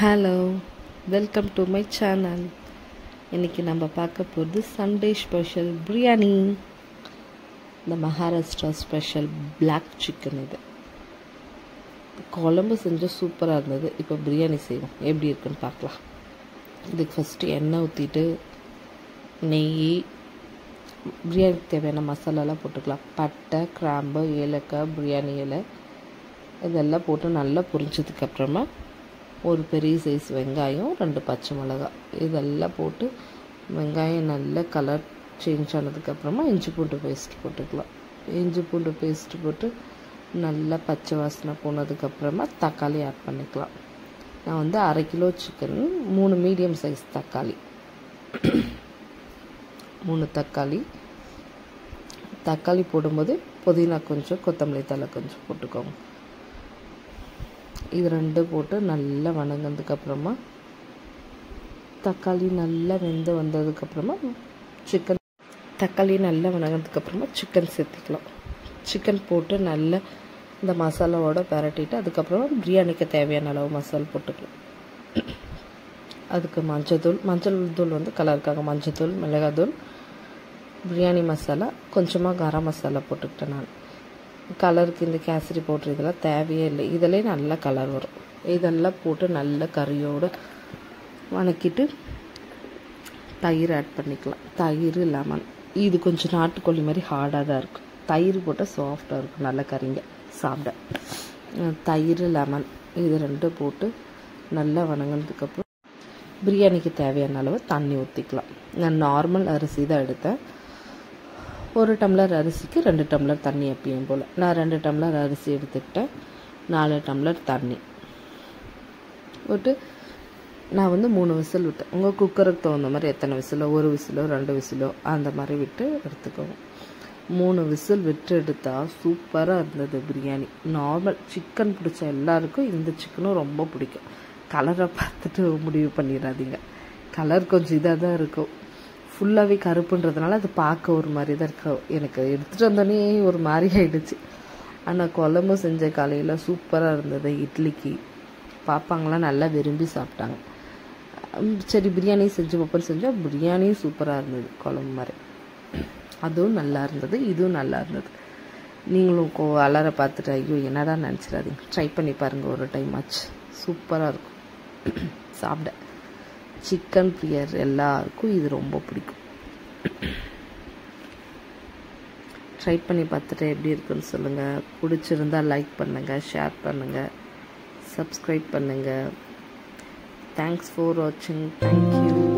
Hello, welcome to my channel. இன்றைக்கி நம்ம பார்க்க போகிறது சண்டே ஸ்பெஷல் பிரியாணி. இந்த மகாராஷ்டிரா ஸ்பெஷல் பிளாக் சிக்கன். இது குழம்பு செஞ்சு சூப்பராக இருந்தது. இப்போ பிரியாணி செய்வோம், எப்படி இருக்குன்னு பார்க்கலாம். இதுக்கு ஃபஸ்ட்டு எண்ணெய் ஊற்றிட்டு நெய், பிரியாணிக்கு தேவையான மசாலாலாம் போட்டுக்கலாம். பட்டை, கிராம்பு, ஏலக்காய், பிரியாணி இலை இதெல்லாம் போட்டு நல்லா பொரிஞ்சதுக்கப்புறமா ஒரு பெரிய சைஸ் வெங்காயம், 2 பச்சை மிளகாய் இதெல்லாம் போட்டு வெங்காயம் நல்ல கலர் சேஞ்ச் ஆனதுக்கப்புறமா இஞ்சி பூண்டு பேஸ்ட் போட்டுக்கலாம். இஞ்சி பூண்டு பேஸ்ட் போட்டு நல்லா பச்சை வாசனை போனதுக்கப்புறமா தக்காளி ஆட் பண்ணிக்கலாம். நான் வந்து 1/2 கிலோ சிக்கன், 3 மீடியம் சைஸ் தக்காளி, 3 தக்காளி போடும்போது புதினா கொஞ்சம், கொத்தமல்லி தழை கொஞ்சம் போட்டுக்கோங்க. இது 2 போட்டு நல்லா வணங்கினதுக்கப்புறமா தக்காளி நல்லா வெந்து வந்ததுக்கப்புறமா தக்காளி நல்லா வணங்கினதுக்கப்புறமா சிக்கன் சேர்த்துக்கலாம். சிக்கன் போட்டு நல்லா இந்த மசாலாவோட பரட்டிட்டு அதுக்கப்புறமா பிரியாணிக்கு தேவையான அளவு மசாலா போட்டுக்கலாம். அதுக்கு மஞ்சள் தூள் வந்து கலருக்காக மஞ்சள், மிளகாத்தூள், பிரியாணி மசாலா, கொஞ்சமாக கரம் மசாலா போட்டுக்கிட்டேன். நான் கலருக்கு இந்த கேசரி பவுட்ரு இதெல்லாம் தேவையே இல்லை. இதிலே நல்லா கலர் வரும். இதெல்லாம் போட்டு நல்ல கறியோடு வணக்கிட்டு தயிர் ஆட் பண்ணிக்கலாம். தயிர், லெமன். இது கொஞ்சம் நாட்டுக்கோழி மாதிரி ஹார்டாக தான் இருக்கும். தயிர் போட்டால் சாஃப்டாக இருக்கும், நல்லா கறிங்க சாப்பிட. தயிர், லெமன் இது 2 போட்டு நல்லா வணங்கினதுக்கப்புறம் பிரியாணிக்கு தேவையான அளவு தண்ணி ஊற்றிக்கலாம். நான் நார்மல் அரிசி தான் எடுத்தேன். 1 டம்ளர் அரிசிக்கு 2 டம்ளர் தண்ணி எப்பயும் போல். நான் 2 டம்ளர் அரிசி எடுத்துக்கிட்டேன், 4 டம்ளர் தண்ணி விட்டு நான் வந்து 3 விசில் விட்டேன். உங்கள் குக்கருக்கு தகுந்த மாதிரி எத்தனை விசிலோ, 1 விசிலோ 2 விசிலோ அந்த மாதிரி விட்டு எடுத்துக்கோங்க. 3 விசில் விட்டு எடுத்தால் சூப்பராக இருந்தது பிரியாணி. நார்மல் சிக்கன் பிடிச்ச எல்லாருக்கும் இந்த சிக்கனும் ரொம்ப பிடிக்கும். கலரை பார்த்துட்டு முடிவு பண்ணிடாதீங்க. கலர் கொஞ்சம் இதாக தான் இருக்கும், ஃபுல்லாகவே கருப்புன்றதுனால அது பார்க்க ஒரு மாதிரி தான் இருக்கும். எனக்கு எடுத்துகிட்டு வந்தோடனே ஒரு மாதிரி ஆகிடுச்சு. ஆனால் குழம்பு செஞ்ச காலையில் சூப்பராக இருந்தது. இட்லிக்கு பாப்பாங்களாம் நல்லா விரும்பி சாப்பிட்டாங்க. சரி பிரியாணி செஞ்சு வைப்பேன்னு செஞ்சால் பிரியாணியும் சூப்பராக இருந்தது, குழம்பு மாதிரி. அதுவும் நல்லா இருந்தது, இதுவும் நல்லா இருந்தது. நீங்களும் அலரை பார்த்துட்டு ஐயோ என்னடா நினச்சிடாதீங்க, ட்ரை பண்ணி பாருங்கள் ஒரு டைம் ஆச்சு. சூப்பராக இருக்கும் சாப்பிட. சிக்கன் பிரியர் எல்லாருக்கும் இது ரொம்ப பிடிக்கும். ட்ரை பண்ணி பார்த்துட்டு எப்படி இருக்குன்னு சொல்லுங்கள். பிடிச்சிருந்தா லைக் பண்ணுங்கள், ஷேர் பண்ணுங்கள், சப்ஸ்கிரைப் பண்ணுங்கள். தேங்க்ஸ் ஃபார் வாட்சிங். தேங்க்யூ.